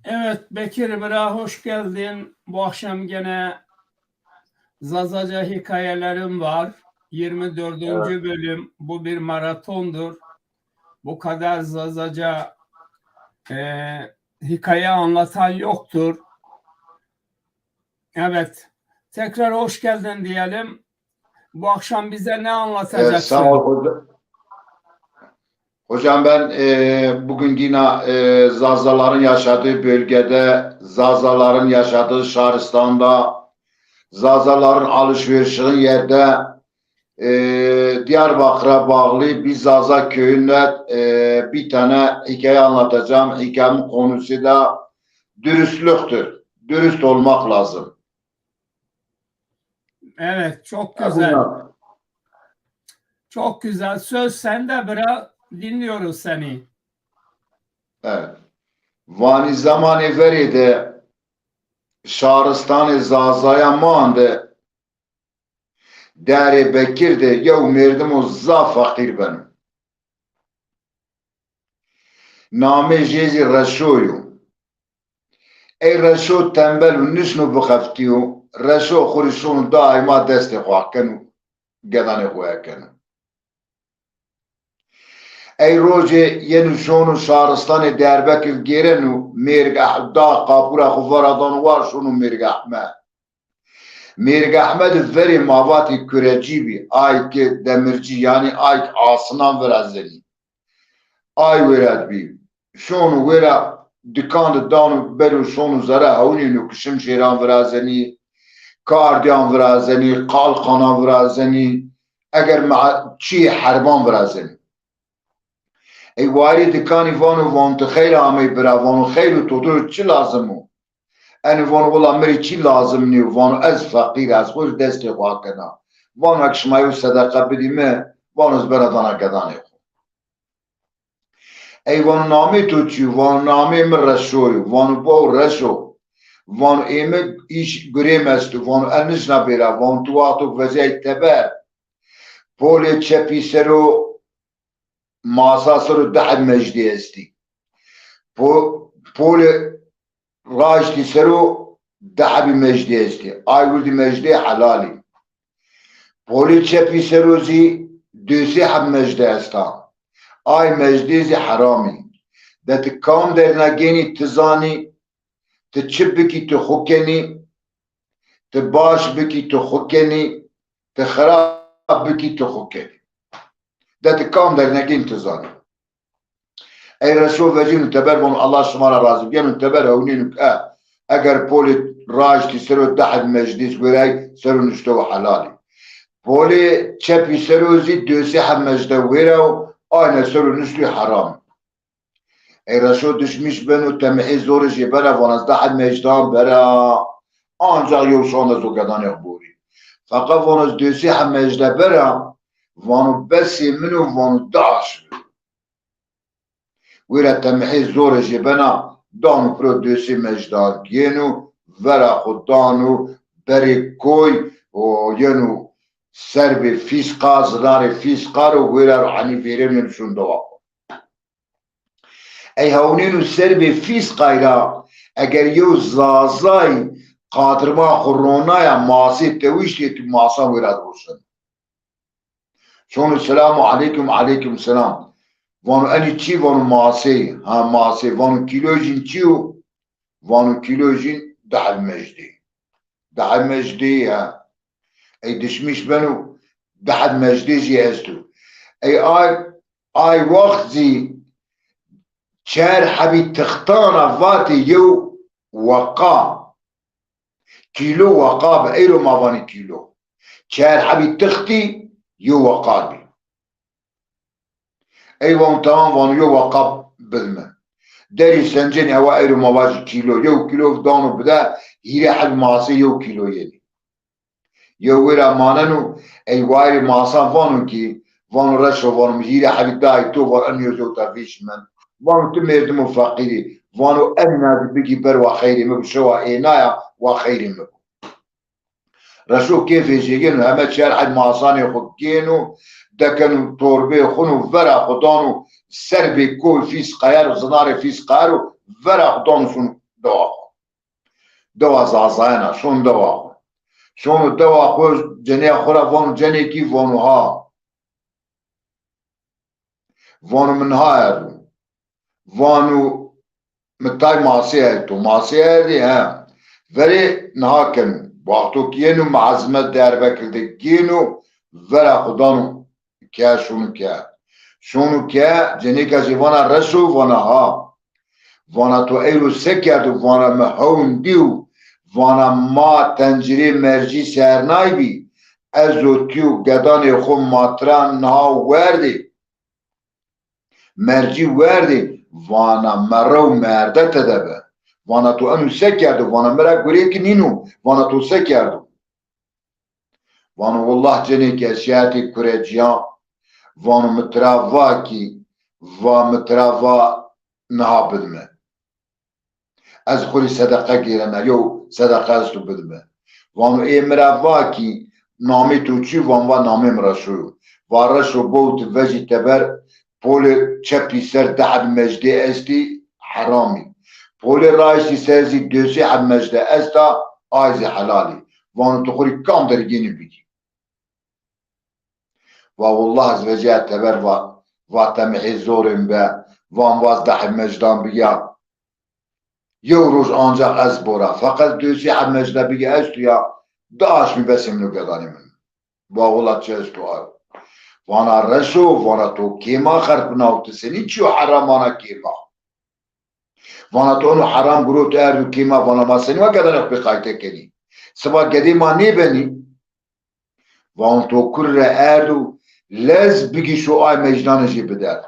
Evet Bekir Bira, hoş geldin. Bu akşam gene Zazaca hikayelerim var. 24. Evet. bölüm. Bu bir maratondur. Bu kadar Zazaca e, hikaye anlatan yoktur. Evet. Tekrar hoş geldin diyelim. Bu akşam bize ne Sağ anlatacaksın? ol hocam. Hocam ben bugün yine Zazaların yaşadığı bölgede, Zazaların yaşadığı Şahristan'da, Zazaların alışverişinin yerde Diyarbakır'a bağlı bir Zaza köyünde bir tane hikaye anlatacağım. Hikayenin konusu da dürüstlüktür. Dürüst olmak lazım. Evet, çok güzel. Bunlar. Çok güzel. Söz sende Bira. Dinliyoruz seni. Evet. Vani zamanı veride Şahristan'ı Zaza'ya mağındı. Derê Bekir de yew mêrdim û za feqîr benim. Namê jêzî reşoyû. Ey reşo tembel û nişn û bixeftî û reşo xurîşon û daîma destê xwe kin û gedanê xwe yekin. Ey rojê yên şon û şaristanê Diyarbekir gêrin û mêrgeh da qapûra xwe veradan û war şon û mêrgeh me. Mêrgeh me di verê mavatê kurecî bî ayke demircî yanî ayk asinan virazirî. Ay wêre bî. Şon û wêre dikan di dan û ber û şon û zere hewlîn û kişim şêran virazenî, kardiyan virazenî, qalqanan virazenî, eger çî herban virazenî. Ey warî dikanî van û van tu xeyr amê bira, van û xeyr û todur çi lazim û? Enî van wila mirî çi lazim nî û van ez feqîr ez xwe ji destê xwe kena. Van hekşmayî û sedeqe bidî me, van ez bera dana gedanê xwe. Ey van namê tu çi van namê min reşoyû van bo reşo van ême îş gurê mest û van en nişna bêra van tu ato vezey teber polê çepî ser û masa ser û deh mejdê estî polê raştî ser û dehebî mejdê estî ay wildî mejdê helalî polê çepî ser û zî dûsê heb mejdê esta ay mejdê zî heramî. De tu kam dernegênî tu zanî tu çi bikî tu xwe kenî, tu baş bikî tu xwe kenî, tu xerab bikî tu xwe kenî. De tu kam dernegîn tu zanî. Ey reşo vecîn û teber bon Allah şima re razî bikin û teber hewnîn û eger polê raştî ser û deh mejdî wêrey ser û nişte û helalî. Polê çepî ser û zî dûsê heb mejde wêre û ayne ser û niştî heram. Ey reşo düşmüş ben û temihî zorê jê bera van ez deh mejdan bera ancak yew şan ez û gedanê borî. Feqet van ez dûsê heb mejde bera van û besê min û van û daş wêre temihî zorê jê bena dan û piro dûsê mejdan yên û vera xwe dan û berê koy û yên û serbê fîsqa zinarê fîsqar û wêre ruhanî vêrînên şûndewa. Ey hewnîn û serbê fîsqayî ra eger yew zazayî qadirma xwe ronaya masê tewîştê tu masa wêre diroşin. Şon û selamu aleyküm aleyküm selam. Van û enî çî van û masê ha masê van û kîlo jîn çî û van û kîlo jîn deh mejdê. Deh mejdê he. Ey dişmiş ben û deh mejdê jî est û. Ey ay wext zî çer hebî tixtana vatê yew weqa kîlo weqa bi eyro mavanî kîlo. Çer hebî tixtî yew weqa bî. Ey van tamam van yew weqa bilme. Derî sencên ewa eyro mava jî kîlo yew kîlo dan û bide hîrê heb masê yew kîlo yenî. Yew wêre manen û ey warê masan van û kî van û reşo van û hîrê hebî dayê to van en yew tevîş min. Van û tu mêrdim û feqîrî van û en nazî bigî ber wa xeyrê me bi şewa ênaya wa xeyrê me. Reşo kêfê jê yên û heme çer hed masanê xwe kên û dekin û torbê xwin û vera xwe dan û serbê koy fîs qeyar û zinarê fîs qeyar û vera xwe dan û şûn دوا زازانا شون دوا شون دوا خوش جنه خورا وانو جنه کی وانو ها وانو منها هردو وانو متای ماسي هردو ماسي هردي ها ولی نها کنو وقتو کینو معظمت در بکرده کینو ورا خدانو که شونو که جنه کسی وانا رسو وانا ها وانا تو ایرو سکرد و وانا محون دیو وانا ما تنجری مرجی سرنای بی ازو تیو گدان خو ماتران نها وردی مرجی وردی وانا مرو مرده تدبه وانا تو انو سکرد و وانا مرا گوری که نینو وانا تو سکرد وانا والله جنه که اشیاتی کره جیان وانو متراوا کی و متراوا نها بدمه از خوری صدقه گیرم یو صدقه از تو بدمه وانو ای مراوا کی نامی تو چی وانو نامی مرشو و رشو بوت وجی تبر پول چپی سر دعب مجده استی حرامی پول رایشی سرزی دوسی حب مجده استا آیزی حلالی وانو تو خوری کام درگینی بیدی والله از وجه تبر و تمحی زورم به وان وازده مجدان بگه یو روز آنجا از بورا فقط دوسی حب مجده بگه از تو یا داش می بسیم نو گدانی من والله چه از تو ها وانا رسو وانا تو کیما خرد بناو تسنی چیو حرامانا کیما وانا تو انو حرام گروه تو اردو کیما وانا ما سنی و گدان اخ بخایته کنی سبا گدی ما نی بنی وان تو کر اردو لز بگی شو آی مجدانشی بدر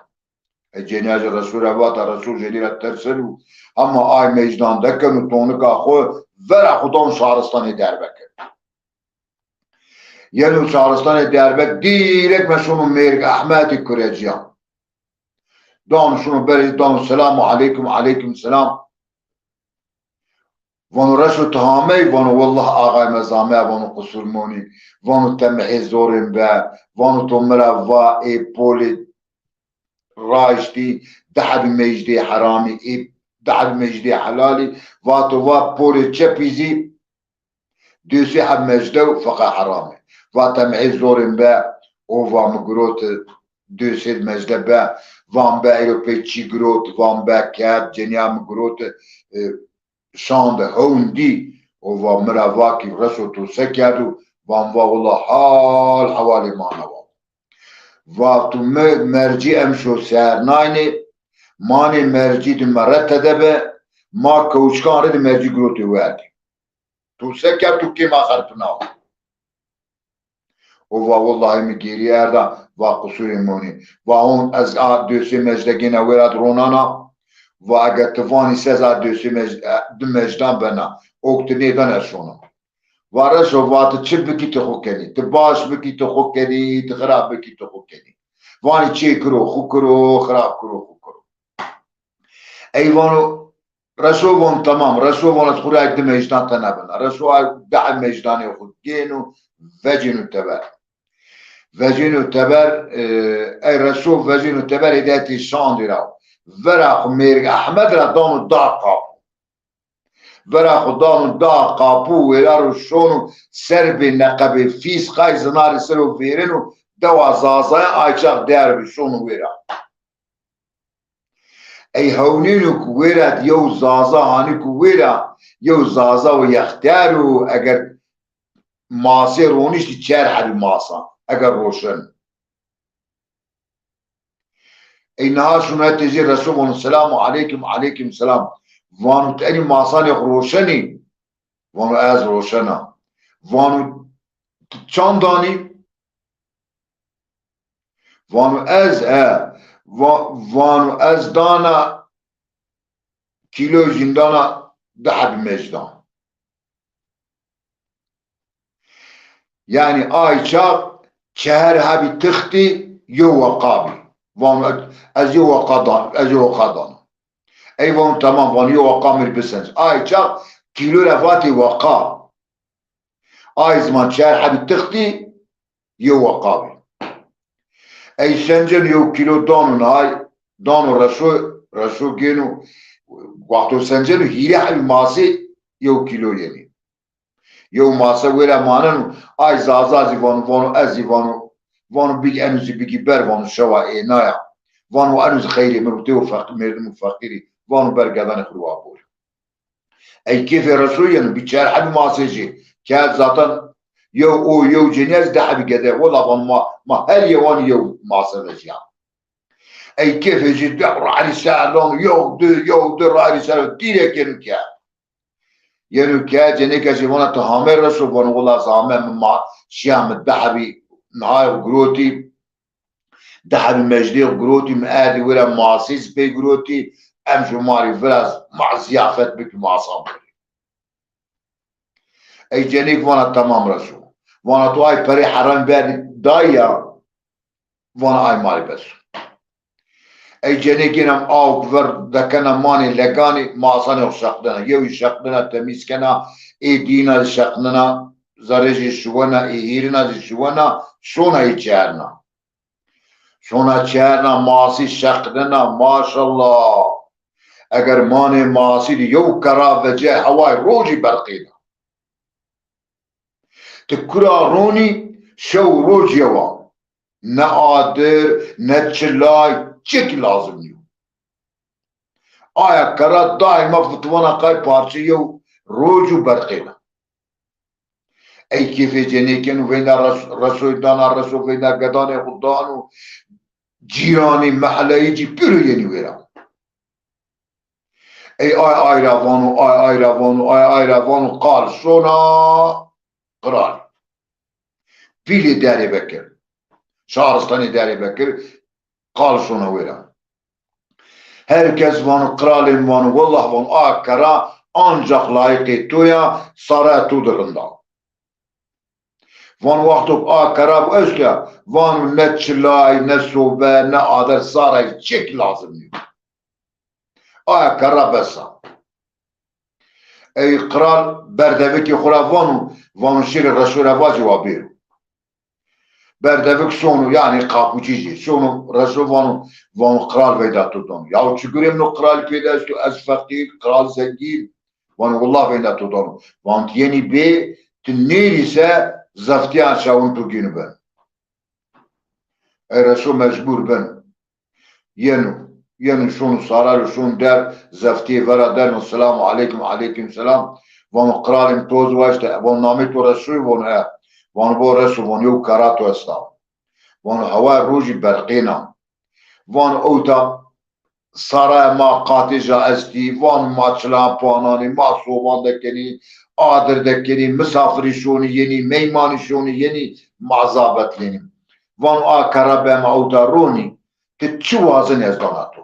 جنیاج رسول واتا رسول جدیرت ترسلو اما آی مجدان دکن و تونکا خو ورا خودان شهرستانی در بکن یعنی شهرستانی در بک دیرک مشونو میرگ احمد کرجیان دانشونو بری دانو سلام علیکم علیکم سلام وانو رشو تهامی وانو والله آقای مزامه وانو قصور مونی وانو تمحی زورم به وانو تو مرا و ای پول راشتی دحب مجدی حرامی ای دحب مجدی حلالی واتو و پول چپیزی دوسی حب مجده و فقا حرامی و تمحی زورم به او و مگروت دوسی مجده به وان به ایروپی چی گروت وان به کب جنیا مگروت شاند هوندی و مرا واکی رسو تو سکردو وان والله حال حوالی مانوا و تو مرجی امشو سرناینی مانی مرجی دو مرت تدبه ما کوچکان رد مرجی گروتی وردی تو سکر تو کیم آخر پناو و والله میگیری اردا و قصوری مونی و اون از دوسی مجدگین ورد رونانا و اگر توانی سزا دوسی مجدان بنا اکتنی دانشونا و رسو وات چه بکی تو خو کنی تباش بکی تو خو کنی تخراب بکی تو خو کنی وانی چه کرو خو کرو خراب کرو خو کرو ایوانو رسو وان تمام رسو وان تخوری اگه مجدان تنبنا رسو دع مجدانی خود گینو وجینو تبر وجینو تبر ای رسو وجینو تبر هدایتی شاندی راو ورا خو میرگ احمد را دانو دا قاپو ورا خو دانو دا قاپو ویرا رو شونو سر بی نقب فیس خای زنار سرو ویرنو دوا زازای آیچاق در بی شونو ویرا ای هونینو که ویرا یو زازا هانی که ویرا یو زازا و یختارو اگر ماسی رونیش چهر حبی ماسا اگر روشن اینها شونه تیزی رسول السلام علیکم علیکم سلام وانو تانی ماسانی روشنی وانو از روشنا وانو چاندانی وانو از وانو از دانا کیلو جندانا ده حب مجدان یعنی آی چاق چهر حبی تختی یو وقابی وانو از یو وقادان ای وان تمام وان یو وقامر بسنج آی چاق کیلو رفاتی وقا آی زمان چهر حبی تختی یو وقابی ای سنجن یو کیلو دانو نای دانو رسو گینو وقتو سنجلو هيري حبي ماسي يو كيلو يعني يو ماسا ويرا مانن اي زازازي وانو ازي وانو بيجي انوزي بيجي بر وانو شوا اي نايا وانو انوز خيري مرتو فقيري وانو برقدان خلوا بول اي كيف رسول يعني بيتشار حبي ماسي جي كاد ذاتا يو جنيز ده حبي قدر والله وان ما هل يوان يو ماسا رجيان اي كيف يجي دعر على سالون يو در على سالون ديرك ينو كا جنيكا جيوانا تهامر رسو بانو والله زعما مع شيام الدحبي نهاي وقروتي دحبي مجدي وقروتي مآدي ولا معصيص بي قروتي امشو ماري فراز مع زيافت بك مع صابري اي جنيك وانا تمام رسو وانا تو اي بري حرام بادي دايا وانا اي ماري بس اي جنيكينم او كفر دكنا ماني لقاني ما صاني وشقدنا يو شقدنا تميز كنا اي دينا شقدنا زرجي شوانا اي هيرنا شوانا شونا يتشارنا شونا تشارنا ماسي شقدنا ما شاء الله اگر ماني ماسي دي يو كرا وجه هواي روجي برقينا تكرا روني شو روجي وان نقادر نتشلاي چك لازم نيو آیا کرا دائما فتوانا قای پارچه یو روجو برقینا ای کیف جنیکن وینا رسول دانا رسول وینا گدان خدانو جیرانی محلی جی پیرو ینی ویرا ای آی روانو قال سونا قرار پیلی داری بکر شهرستانی داری بکر قال سونا ویرا herkes vanı kralin vanı vallah vanı akkara ancak layık toya sara tudurunda. Van vaktuk akkara bu özle vanı ne çılay ne sobe ne ader saray çek lazım diyor. Akkara besa. Ey kral berdeviki khura vanı şiri Resul'e vacı vabiru. Berdevik sonu yani kapuçici sonu Resul vanı kral veda tutan ya çıkırım no kral peyda şu az fakir kral zengin vanı Allah veda tutan van yeni be tnir ise zaftiyan şavun tu günü ben Resul mecbur ben yeni sonu sarar sonu der zafti vera der selamu aleyküm selam vanı kralim toz vaşte vanı namet o Resul vanı وان بو رسو وان يو كاراتو استا وان هوا روجي برقينا وان اوتا سارا ما قاتجا استي وان ما چلا پاناني ما صوبان دكني آدر دكني مسافري شوني يني ميماني شوني يني معذابت لني وان كرابا ما اوتا روني تتشو وازن يزداناتو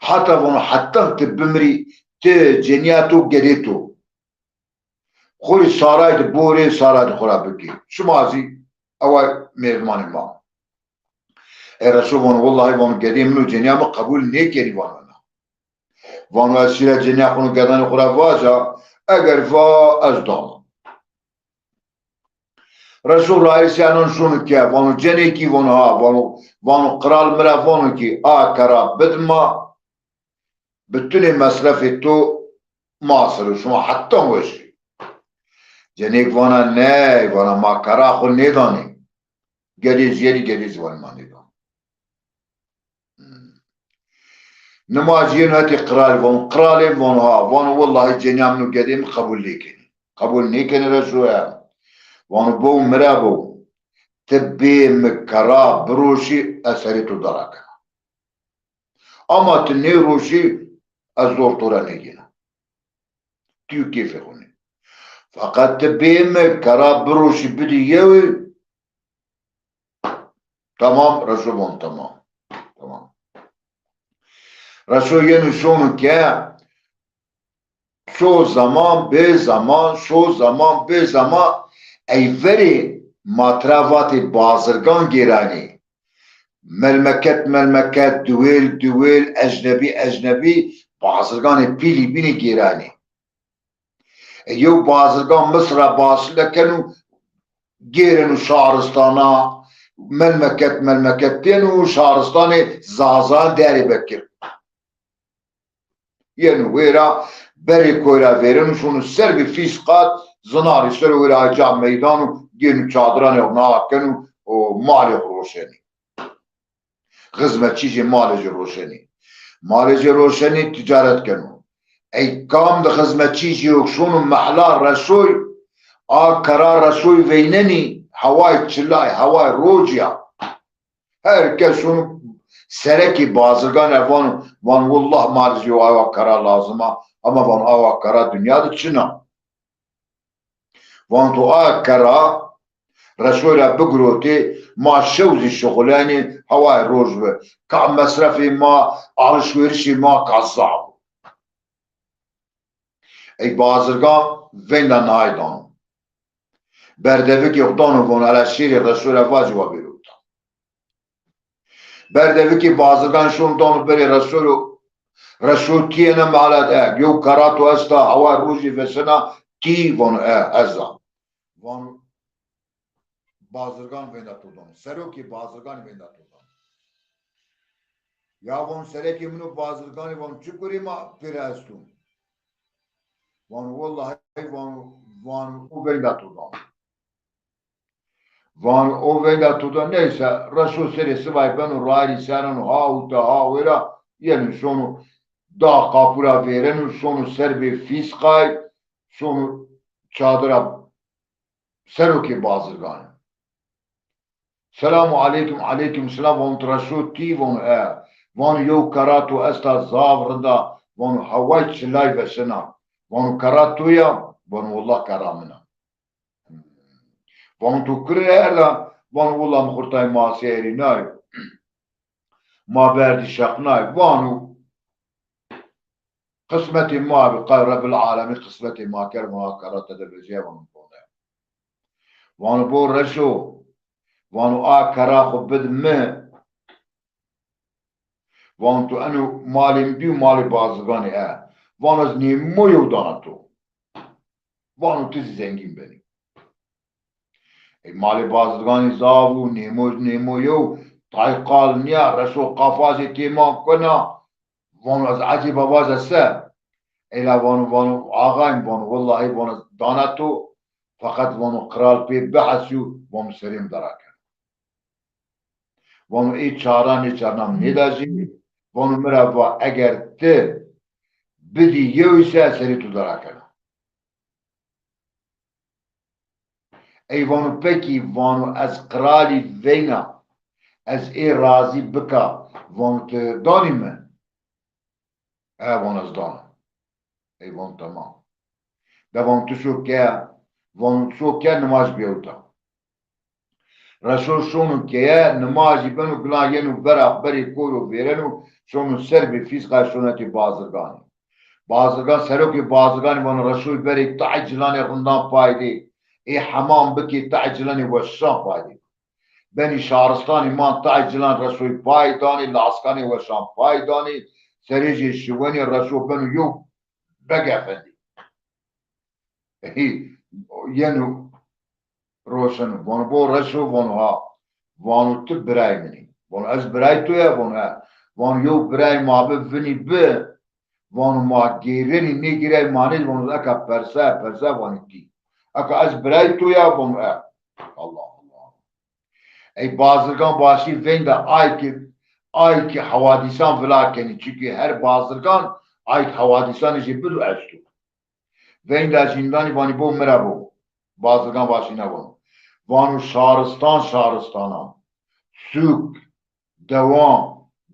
حتى وان حتى تبمري تجنياتو جريتو خوی سارای بوری سارای خورا بکی شمازی اوای میرمانی ما ای رسول والله وان قدیم نو جنیا ما قبول نیکری وانا وان وسیله جنیا خونو گدن خورا واجا اگر فا از دام رسول رئیس یانون شونو که وانو جنی کی وانو قرال مرا وانو کی آکرا بدما بتونی مصرف تو ماصر شما حتی وشی جنیک وانا نه وانا ما کرا خو نیدانی گریز وان ما نیدان نمازین هاتی قرال وان ها وان والله جنیام نو گریم قبول لیکنی رسوله وان بو مرا بو تبی مکرا بروشی اثری تو دراکا اما تنی روشی از دور طورا نگینا تیو کیفه خونی فقط تبيم كرا بروشي بدي يوي تمام رسول تمام رسول ينو شونو كا شو زمان به زمان اي فري ماترافات بازرگان گيراني ملمكات دويل اجنبي بازرگان بيلي بيني گيراني یو بازرگان مصر باصل کنو گیرنو شهرستانا ملمکت تینو شهرستان زازان داری بکر یعنی ویرا بری کویرا ویرن شونو سر به فیسقات زناری سر ویرا جام میدانو گینو چادران و ناکنو و مال روشنی خدمت چیزی مالج روشنی مالج روشنی تجارت کنو ای کام ده خدمت چیزی و شونو محلا رسوی قرار رسوی ویننی هوای چلای هوای روجیا هر کسون سرکی بازرگان وان والله مالجی و آوا کرا لازمه اما وان آوا کرا دنیا ده چنا وان تو آوا کرا رسول بگروتی ما شوزی شغلانی هوای روز به که مصرفی ما alışverişi ما کذاب ای بازرگان ویندا نایدان بردوی که اقدانو وان علی شیر رسول واجبا بیروتا بردوی که بازرگان شون دانو بری رسول کیه نمالد یو کراتو استا هوا روزی وسنا کی وان ازا وان بازرگان ویندا تودان سرو کی بازرگان ویندا تودان یا وان سرکی منو بازرگانی وان چکوری ما پیرستون وان والله وان او ویندا تودان وان او ویندا تودان neyse رسول سری سوای بنو رای سرن ها و تا ها ویرا یعنی شونو دا قاپورا ویرن شونو سر به فیسقای شونو çadıra سرو کی بازرگان سلام علیکم علیکم سلام وان رسول کی وان یو کراتو استا زاورندا وان هوای چلای بسنا وان کراتو یا وان والله کرامنا وان تو کرلا وان والله مخورتای ما سیری نای ما بردی شقنای وانو قسمتي ما بقى رب العالمين قسمتي ما كر ما كرت دبجي وان بو رشو وانو كرا خبد ما وانتو انو مالي بيو مالي بازغاني وانو از نيمو يودانتو وانو تزي زنگين بني مالي بازغاني زاوو نيمو يو تاي قال نيا رشو قفازي تيما كنا وانو از عجيب باز السا إلا وانو آغاين وانو والله وانو دانتو فقط وانو قرال بي بحثو وانو سريم دراكن وانو اي چاران ندازي وانو مرا اگر ته بدي يوسا سري تو دراكن اي وانو بكي وانو از قرالي وينا از اي رازي بكا وانو تداني من وانو از دانم اي وانو تمام ده وانو تشو كه وانو تشو كه نماز بيوتا رسول شونو كه نماز بنو قلان ينو برا بري كورو بيرنو شونو سر بفيسقا شونتي بازرگاني بازرگان سرو كي بازرگاني وانو رسول بري تعجلاني غندان پايدي اي حمام بكي تعجلاني وشان پايدي بني شهرستاني مان تعجلان رسول پايداني لاسكاني وشان پايداني سريجي شواني الرسول بنو يو بقى فندي ينو روشن وانو بو رسول وانو وانو تبراي مني وانو از براي تويا وانو يو براي ما بفني وانو ما گيرني نگيري ماني وانو اكا پرسا وانو تي اكا از براي تويا وانو الله اي بازرگان باشي وين دا ay ki havadisan velakeni çünkü her bazırgan ay havadisan işi bir açtı. Ve inda zindani vani bu merabo bazırgan başına var. Vanu şaristana sük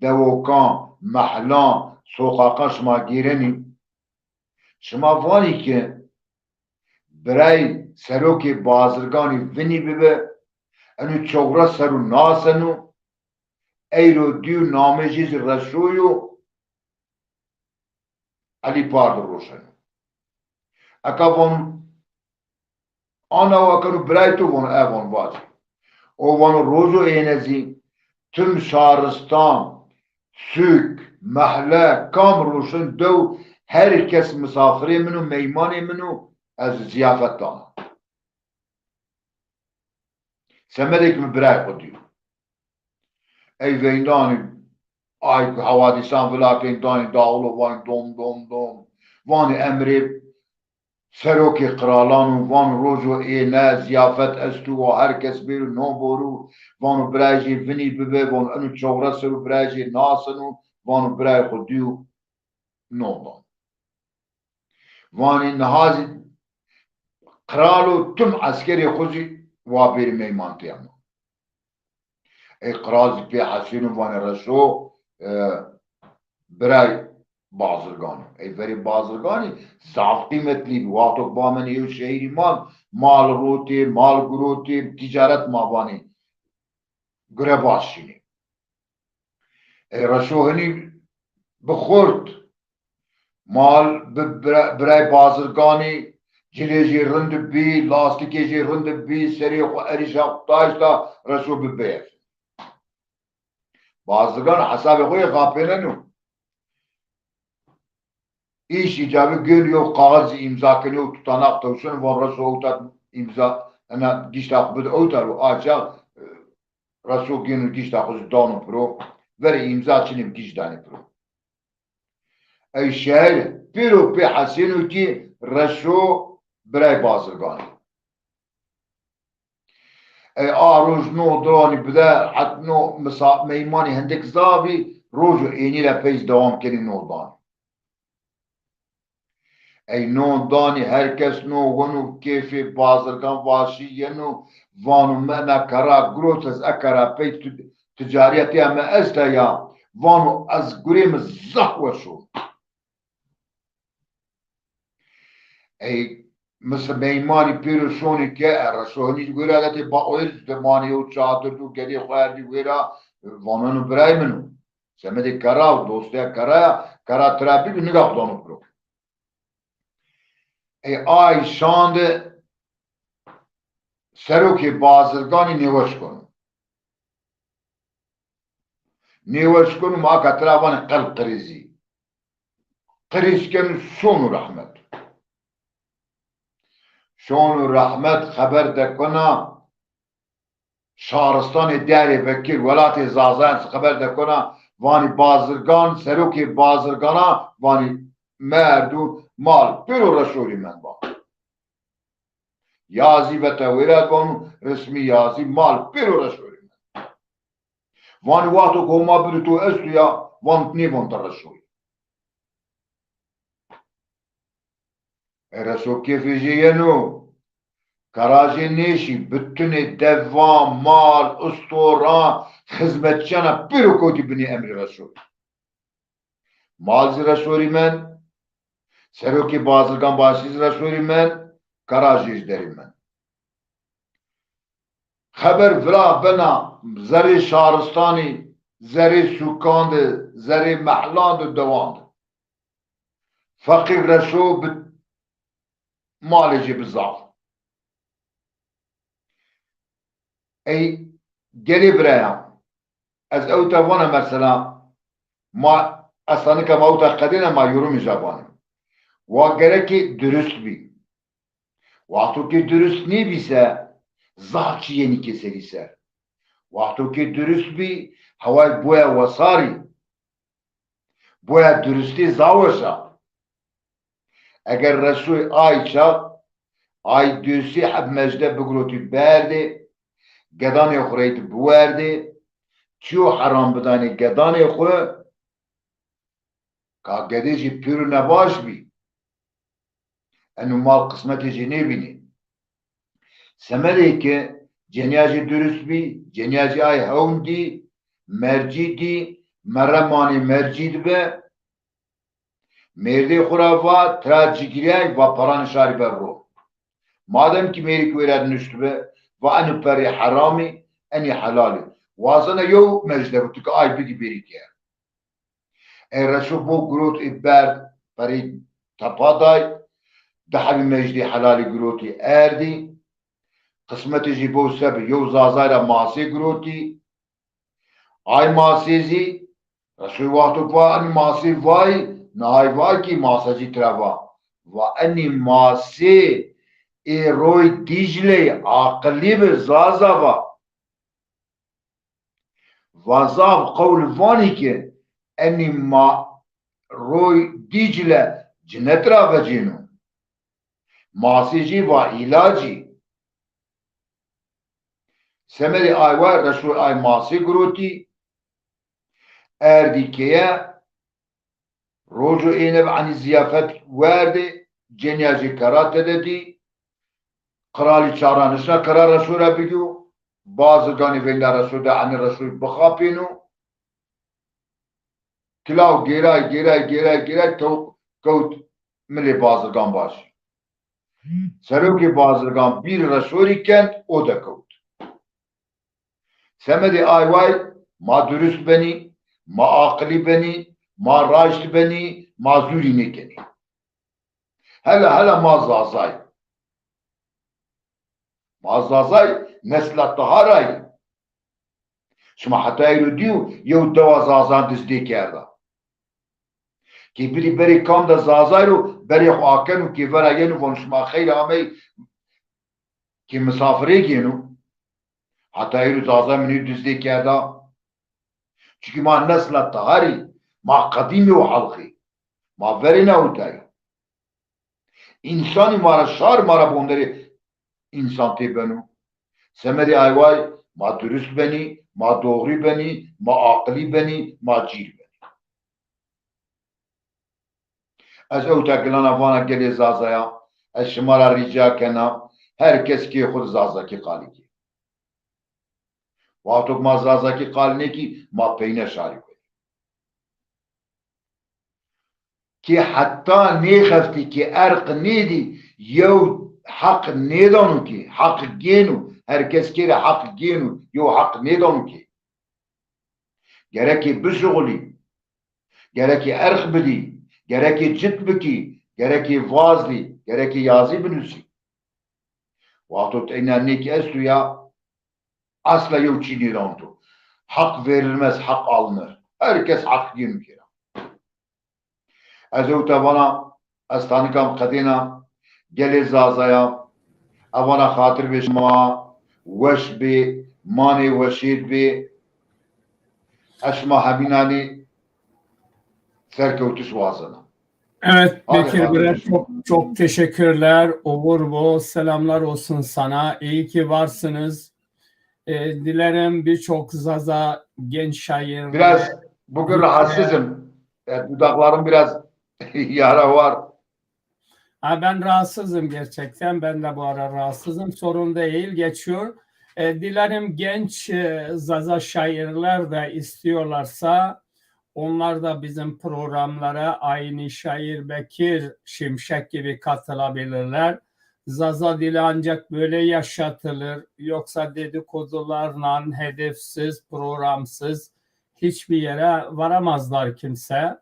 devokan mahlan sokaktan şma gireni şma vani ki birey seroki bazırgani vini bibe enu çovra seru nasenu eiro diu namejiz rasuyu ali pardo roşen akavon ana wakanu brayto von evon var o von rozo enezi tüm şaristan sük mahalle kam roşen do herkes misafiri minu meymani minu az ziyafettan semedik mi bray diyor ey veydani ay havadisan velakin dani dağlı van dom dom dom. Van emri Seroki kralanu van rojo ne ziyafet estu ve herkes bir no boru van braji vini bibe van anu çavra seru braji nasanu van braji xudiyu no van nahazi kralu tüm askeri xuzi ve bir meymantiyam. Krazi pe hasinu van reso برای بازرگانی وری بازرگانی ضعف قیمتلی وقت با من یه شهری مال روتی مال گروتی تجارت مابانی گره باشینی رشوهنی بخورد مال برای بازرگانی جلیجی رند بی لاستیکیجی رند بی سری خو اریشا داشتا رشوه ببیف بازرگان حساب خوی غاپینه نو İş icabı geliyor kağıt imza kılıyor tutanak tavşan var rasu otat imza ana giştak bud otar o açak rasu genu giştak uz danu pro ver imza çinim gijdani pro ey şehir piro pe hasinu ki rasu bray bazırgani ey aruz no drani bida hat no misa meymani hendek zabi roju eniyle peyz devam kenin oldan ای نو دانی هر کس نو ونو کیفی بازرگان واشی ینو وانو منا کرا گروت از اکرا پیت تجاریتی اما استا یا وانو از گریم زخوه شو ای مثل میمانی پیرشونی که رسونی گویره گتی با اویز دمانی و چادر دو گدی خواهردی گویره وانو برای منو سمدی کرا و دوسته کرا ترابی بی نگاه دانو برو ay şandı seroki bazırgani nevaş konu. Nevaş konu ma katravan qalb krizi. Krizken şonu rahmet. Şonu rahmet haber de kona şahristanı deri vekil velatı zazan haber de kona vani bazırgan seroki bazırgana vani merdu mal pero Resulü men bak. Yazi ve tevirat van resmi yazi mal pero Resulü men. Van vaktu koma biritu estu ya van ne van da Resulü. Resul kefici yenu karaji neşi bütün devam mal ustoran hizmetçana pero koti bini emri Resul. Malzi Resulü men Seroki bazırgan başsız Resulü men, karajiz derim men. Haber vla bena zeri şaristani, zeri sukandı, zeri mahlandı devandı. Fakir Resul bit malici bizaf. Ey geri biraya, az evta vana mesela, ma asanika mauta kadina ma yorum jabanım. Gereki dürüst bir. Vakti ki dürüst ne bise zahçı yeni keser ise. Vakti ki dürüst bir havay boya vasari. Boya dürüstü zavuşa. Eğer Resul Ayça ay düsi hab mecde bugruti berdi. Gedani khureyt buverdi. Çiyo haram bedani gedani khur. Ka gedeci pür nebaş bir. انو مال قسمت جنیبینی سمره که جنیاجی درست بی جنیاجی آی هون دی مرجی دی مرمانی مرجی به مرده خورا تراجیگیری و پران شاری بر رو مادم که میری کویرد نشت به و انو پری حرامی انی حلالی وازنه یو مجده بود که آی بگی بری که ای رسو بو گروت ایبرد پری تپادای دحبی مجدی حلالی گروتی اردی قسمت جیبو سب یو زازایرا ماسی گروتی آی ماسی زی رسول وقتو پا انی ماسی وای نهای وای کی ماسا جی تروا و انی ماسی ای روی دیجلی عقلی به زازا و وزاف قول وانی که اني ما روي ديجله جنت را بجينو ماسيجي وعلاجي سمري ايوار رسول اي ماسي قروتي ارديكيه روجو اينب عن الزيافات وارده جنياجي كرات ددي قرالي چارانشنا قرار رسول بيجو بازرگاني ويلا رسول ده عن الرسول بخابينو كلاو گيراي تو كوت ملي بازرگان باش سروكي بازرگان بير رسولي كنت او ده كوت سمدي ايواي ما درست بني ما عاقلي بني ما راجت بني ما زوري نكني هلا ما زازاي ما زازاي نسل الطهاراي شما حتى يرديو يو دوا زازان دزدي كردا كي بري كام دا زازاي رو بري خواكنو كي فرا ينو فون شما خير عمي كي مسافري جينو حتى يرو زازاي منو دزدي كردا çünkü ما نسل الطهاري ما قديمي وحلقي ما فرينا وتاي İnsani mara şar mara bondari insan te benu. Semedi ayvay ma dürüst beni, ma doğru beni, ma akli beni, ma cil beni. Ez evtekilana vana geli zazaya, ez şımara rica kena, herkes ki khud zazaki kali ki. Vatuk ma zazaki kali ne ki, ma peyne şari koy. Ki hatta ne khafti ki erq nedi, yev حق نيدانو كي حق جينو herkes kere حق جينو يو حق نيدانو كي gerekki بشغلي gerekki erx bidi gerekki cit biki gerekki vazli gerekki yazı binusi vatot enanneki estu ya asla yok çiğnirandu hak verilmez hak alınır herkes hak giyim kira ezevte bana astanikam kadina gelir zazaya avana hatır beş ma weş be mani weşid be aşma habinani serkevtüs vazına. Evet Bekir Bire çok teşekkürler. Olur bu selamlar olsun sana. İyi ki varsınız. Dilerim birçok Zaza genç şair. Biraz bugün rahatsızım. Dudaklarım biraz yara var. Ben rahatsızım gerçekten. Ben de bu ara rahatsızım. Sorun değil, geçiyor. Dilerim genç Zaza şairler de istiyorlarsa onlar da bizim programlara aynı şair Bekir Şimşek gibi katılabilirler. Zaza dili ancak böyle yaşatılır. Yoksa dedikodularla hedefsiz, programsız hiçbir yere varamazlar kimse.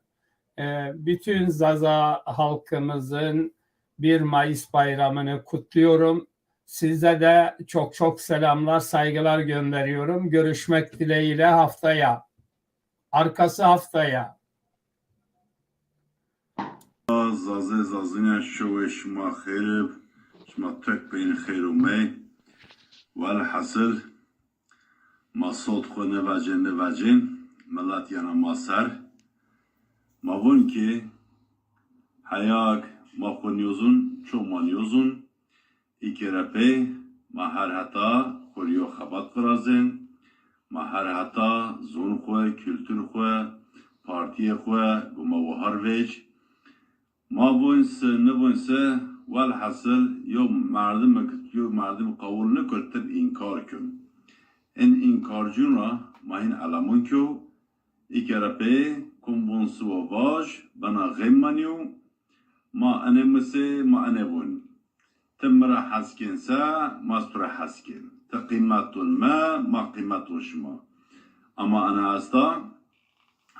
Bütün Zaza halkımızın 1 Mayıs bayramını kutluyorum. Size de çok selamlar, saygılar gönderiyorum. Görüşmek dileğiyle haftaya. Arkası haftaya. Zaze zazine şove şma xerib şma tek beyin xerumey vel hasıl masot xo nevacin melat yana masar mavun ki hayak mahonyozun çomanyozun ikerepe mahar hata xoriyo xabat qrazin mahar hata zon xo kültür xo partiye xo bu mavhar vej ما بونس نبونسه والحصل يوم مردم قول نکرد انکار کن این انکار جون را ما این علمون که ایکرپه کن بونسو و واج بنا غیمانیو ما انمسه ما انبون تمرا حسکن سا ما سپرا حسکن تقیمت ما قیمت شما اما انا استا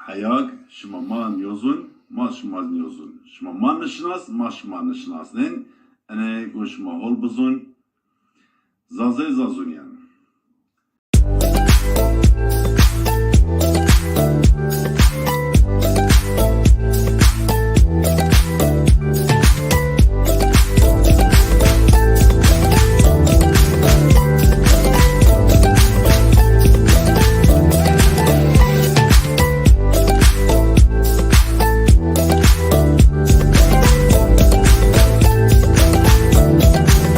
حیاک شما ما نیوزون ما شما نیوزون شما ما نشناس ما شما نشناسنین انه گوش ما هول بزون زازه زازونیان